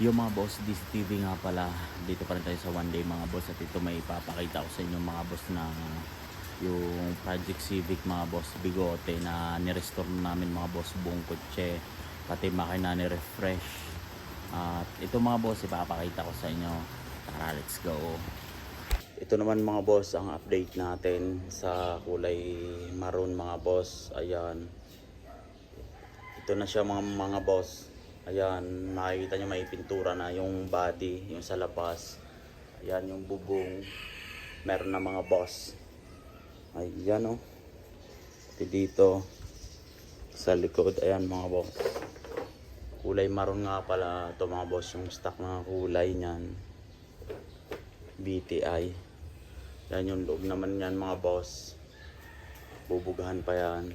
Yung mga boss, DCTV nga pala, dito pa rin tayo sa one day mga boss. At ito may ipapakita ko sa inyo mga boss na yung Project Civic mga boss Bigote na nirestore namin mga boss, buong kotse pati makina ni refresh. At ito mga boss ipapakita ko sa inyo. Tara, let's go. Ito naman mga boss ang update natin sa kulay maroon mga boss. Ayan, ito na siya mga boss. Ayan, makikita nyo may pintura na yung body, yung sa labas. Ayan, yung bubong meron na mga boss. Ayan, oh. Pati dito sa likod, ayan mga boss, kulay maroon nga pala ito mga boss, yung stock na kulay nyan, BTI. Yan yung loob naman yan mga boss, bubugahan pa yan.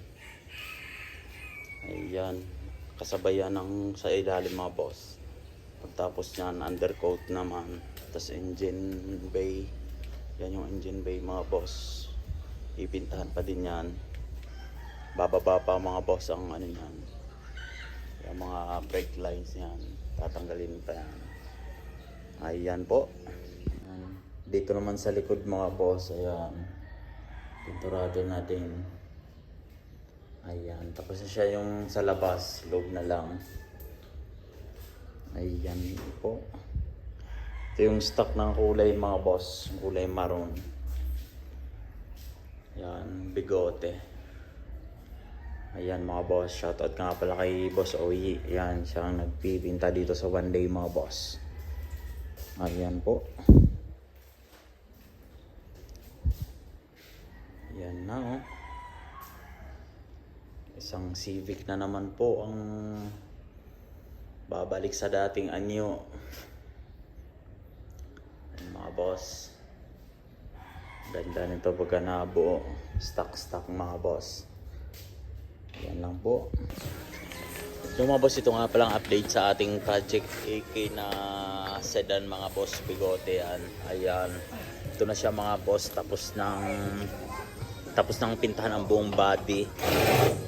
Ayan, kasabay yan ng sa ilalim mga boss. Pagtapos nyan, undercoat naman, tapos engine bay. Yan yung engine bay mga boss, ipintahan pa din yan. Bababa pa mga boss ang ano yan, yung mga brake lines yan, tatanggalin pa yan. Ayan po. Ayan. Dito naman sa likod mga boss, ayan, pinturado natin. Ayan, tapos na siya yung sa labas, loob na lang. Ayan po. Ito yung stock ng kulay mga boss, kulay maroon. Ayan, Bigote. Ayan mga boss, shoutout nga pala kay Boss Oyi. Ayan, siyang nagpipinta dito sa one day mga boss. Ayan po. Ayan na, oh. Isang Civic na naman po ang babalik sa dating anyo. Ayan, mga boss, ganda nito pagka nabuo. Stock mga boss. Yan lang po. Yung mga boss, ito nga palang update sa ating Project AK na sedan mga boss Bigote. Yan. Ayan, ito na siya mga boss, tapos ng pintahan ang buong body.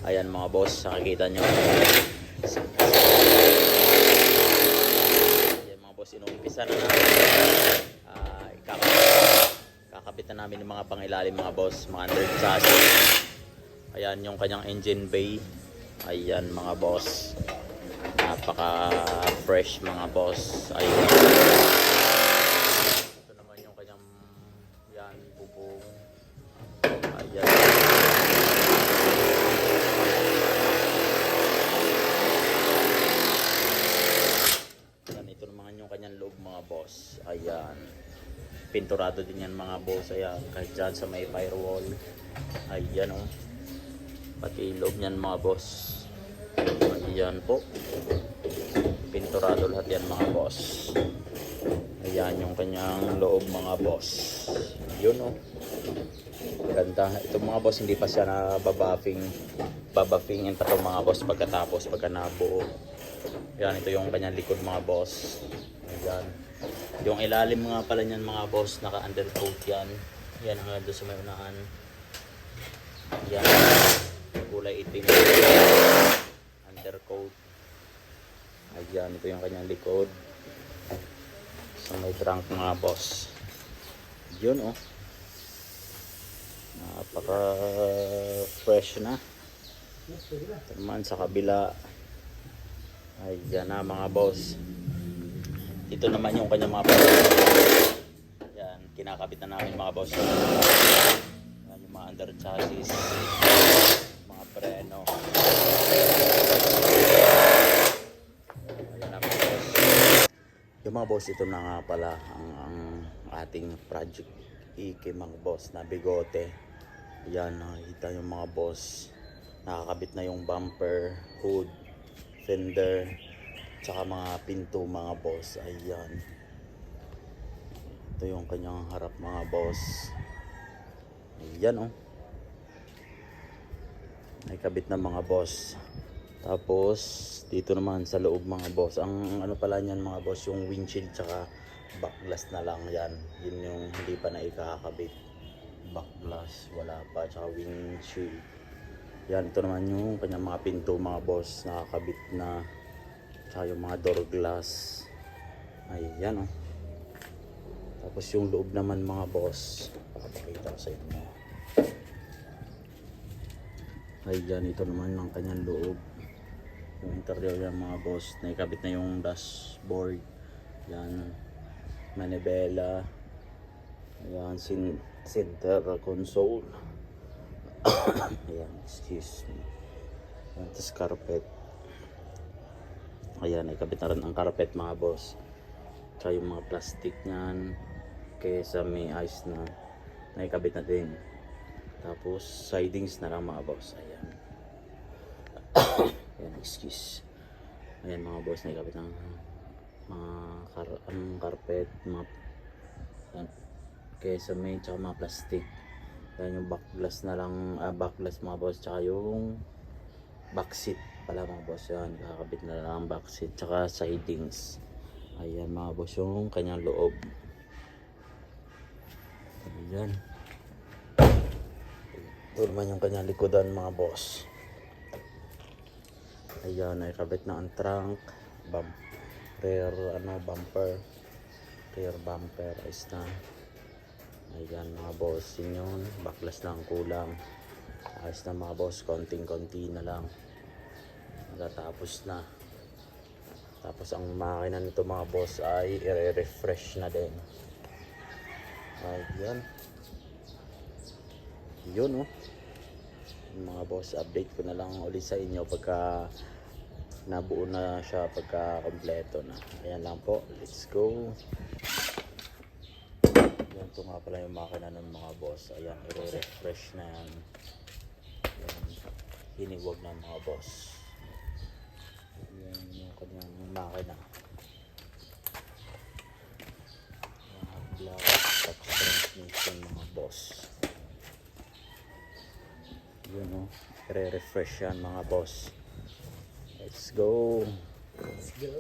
Ayan mga boss, nakikita nyo. Ayan mga boss, inuumpisa na kakabit na namin yung mga pangilalim mga boss, mga under chassis. Ayan yung kanyang engine bay. Ayan mga boss, napaka fresh mga boss. Ayan, ito naman yung kanyang yan, bubong. Ayan, ayan, ito naman yung kanyang loob mga boss. Ayan, pinturado din yan mga boss. Ayan, kahit dyan sa may firewall. Ayan, oh, pati loob niyan mga boss. Ayan po, pinturado lahat yan mga boss. Ayan yung kanyang loob mga boss. Yun, oh, ganda. Ito mga boss, hindi pa siya na babuffingin pa ito mga boss pagka nabuo. Ayan, ito yung kanyang likod mga boss. Ayan, yung ilalim nga pala niyan mga boss, naka undercoat yan. Yan ang doon sa may unahan. Ayan, kulay itim, undercoat. Ayan, ito yung kanyang likod sa may trunk mga boss. Yun, oh, napaka fresh na. Ito naman sa kabila. Ayan na mga boss, ito naman yung kanyang mga yan, kinakabit na namin mga boss. Yan yung mga under chassis, mga preno. Ayan na mga boss. Yung mga boss, ito na nga pala ang ating Project EK mga boss na Bigote. Ayan, nakikita yung mga boss, nakakabit na yung bumper, hood, fender, tsaka mga pinto mga boss. Ayan, ito yung kanyang harap mga boss. Ayan, oh, may kabit na mga boss. Tapos dito naman sa loob mga boss, ang ano pala niyan mga boss, yung windshield tsaka back glass na lang yan. Yun yung hindi pa na ikakabit, back glass wala pa, tsaka windshield. Yan, ito naman yung kanyang mga pinto mga boss, nakakabit na, tsaka yung mga door glass. Ayan, oh. Tapos yung loob naman mga boss, papakita ko sa inyo. Ayan, ito naman ang kanyang loob. Yung interior yan mga boss, naikabit na yung dashboard. Yan, manibela. Ayan, center console. Ayan, excuse me. Ayan, tapos carpet. Ayan, naikabit na rin ang carpet mga boss. Tsaka yung mga plastic nyan, kesa may ice na naikabit na din. Tapos sidings na lang mga boss. Ayan. Ayan, excuse. Ayan mga boss, naikabit ng mga carpet, mga kesa may, tsaka mga plastic. Ayan yung back glass na lang, back glass mga boss, tsaka yung back seat pala mga boss. Yan, kakabit na lang ang back seat tsaka sidings. Ayan mga boss yung kanyang loob. Ayan, ito naman yung kanyang likodan mga boss. Ayan, nakakabit na ang trunk, rear bumper ayos na. Ayan mga boss, yun, backlas lang kulang. Ayos na mga boss, konting-konti na lang, natatapos na. Tapos ang makina nito mga boss ay i-refresh na din. Ayan, yun, oh. Mga boss, update ko na lang ulit sa inyo pagka nabuo na siya, pagka kompleto na. Ayan lang po, let's go. Yan, ito nga pala yung makina ng mga boss. Ayan, i-refresh na yan. Ayan, hiniwag na mga boss. Ayan yung kanyang makina. Ayan, black touch transmission mga boss. Yun, oh, i-refresh yan mga boss. Let's go. Let's go.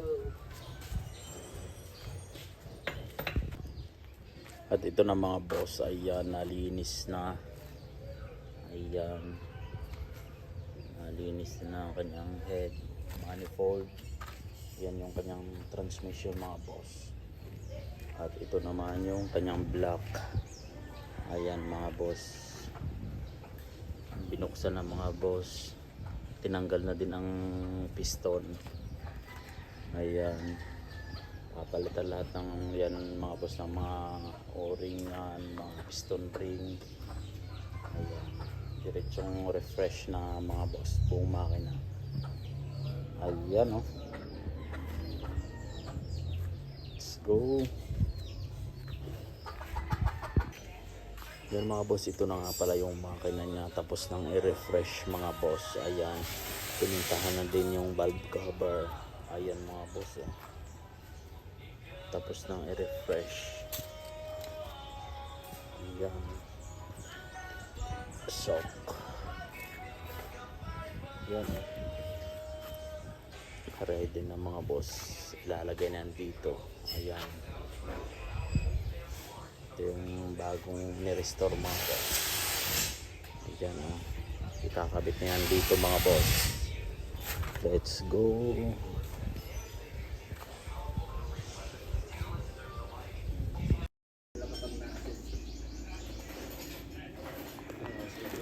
At ito na mga boss, ayan, nalinis na. Ayan, nalinis na ang kanyang head, manifold. Yan yung kanyang transmission mga boss. At ito naman yung kanyang block. Ayan mga boss, binuksan na mga boss. Tinanggal na din ang piston. Ayan, papalitan lahat ng yan mga boss, ng mga o-ring yan, mga piston ring. Ayan, diretsong refresh na mga boss buong makina. Ayan, oh. Let's go. Yan mga boss, ito na nga pala yung makina niya, tapos nang i-refresh mga boss. Ayan, pinintahan na din yung valve cover. Ayan mga boss, oh. Tapos nang i-refresh. Ayan, soak. Yan, oh. Ready na mga boss, ilalagay na dito. Ayan, ito yung bagong ni-restore mga boss. Ayan, oh. Ikakabit na yan dito mga boss. Let's go.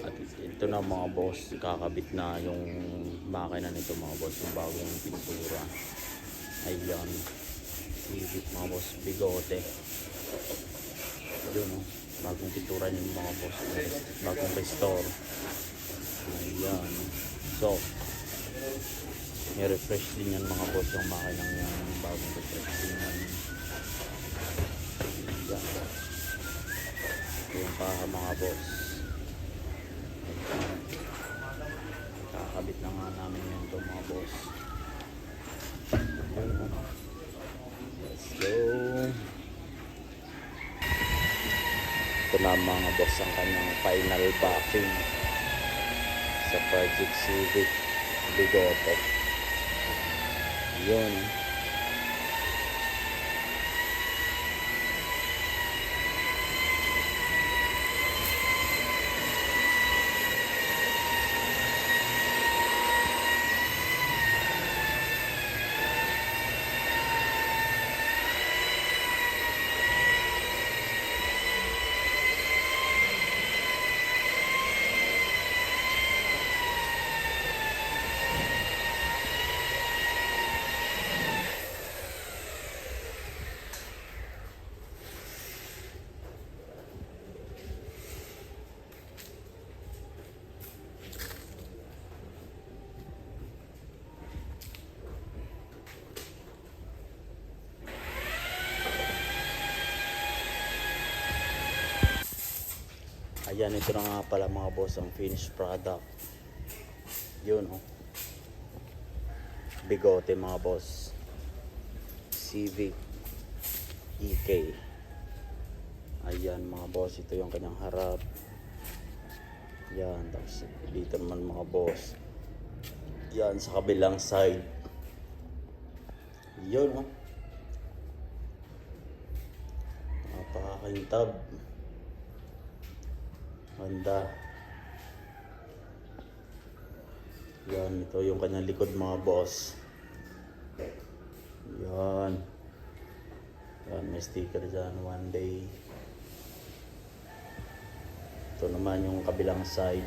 At ito na mga boss, kakabit na yung makina nito mga boss, yung bagong pintura. Ayan, Civic mga boss, bigote. Yun, oh, bagong pintura yung mga boss, bagong restore. Ayan, so i-refresh din yan mga boss yung makina yan, bagong refresh din yan. Ayan, ito yung paha mga boss. Kakabit na nga namin yan ito mga boss. Ayan, oh. Let's go. Ito na mga boss ang kanyang final backing sa Project Civic Bigote. Yun. Ayan, ito na nga pala mga boss ang finished product. Yun oh. Bigote mga boss. Civic EK. Ayan mga boss, ito yung kanyang harap. Yan, tapos dito naman mga boss. Yan sa kabilang side. Yun oh. Napakakintab. Ganda. Yan, ito yung kanyang likod mga boss. Yan. Yan, may sticker dyan, one day. Ito naman yung kabilang side.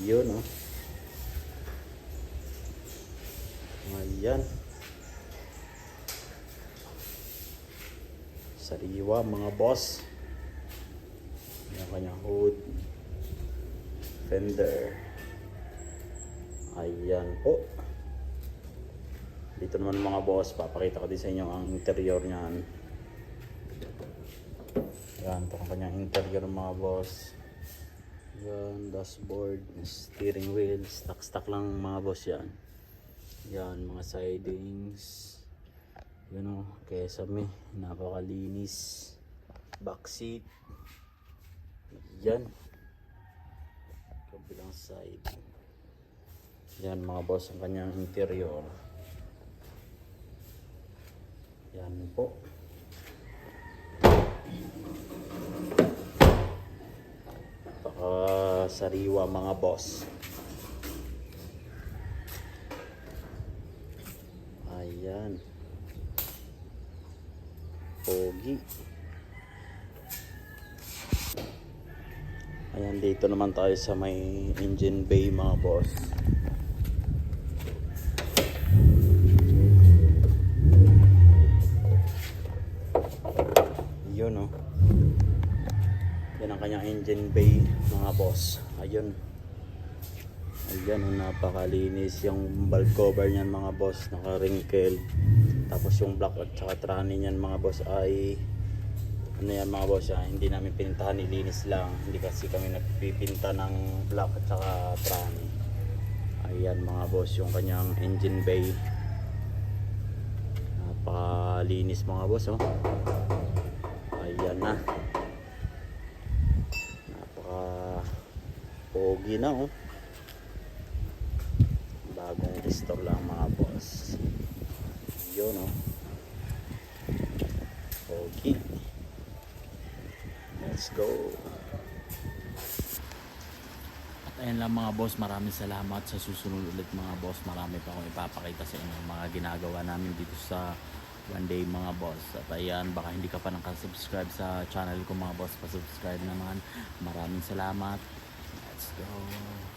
Yun oh. Ayan. Sariwa mga boss. Yung kanyang hood. Fender. Ayan po. Dito naman mga boss, papakita ko din sa inyo ang interior niyan. Yan po ang kanyang interior mga boss. Yan, dashboard, steering wheel, stock lang mga boss yan. Yan, mga sidings. Yan o, kesame, napakalinis. Back seat. Yan. Kabilang side. Yan mga boss ang kanyang interior. Yan po. Sariwa mga boss. Ayan. Pogi. Ayan, dito naman tayo sa may engine bay mga boss. Yun oh. Yan ang kanyang engine bay mga boss. Ayun. Ayan oh, napakalinis yung valve cover niyan mga boss, naka-wrinkle. Tapos yung block at saka tranny niyan mga boss ay ano yan mga boss, hindi namin pintahan, nilinis lang. Hindi kasi kami nagpipinta ng block at saka tranny. Ayan mga boss yung kanyang engine bay. Napakalinis mga boss oh. Ayan na. Pogi na oh. Bagong restore lang mga boss. Yun oh. Pogi. Let's go. At ayan lang mga boss, maraming salamat. Sa susunod ulit mga boss, marami pa akong ipapakita sa inyo mga ginagawa namin dito sa one day mga boss. At ayan, baka hindi ka pa nakasubscribe sa channel ko mga boss, pasubscribe naman. Maraming salamat. Let's go.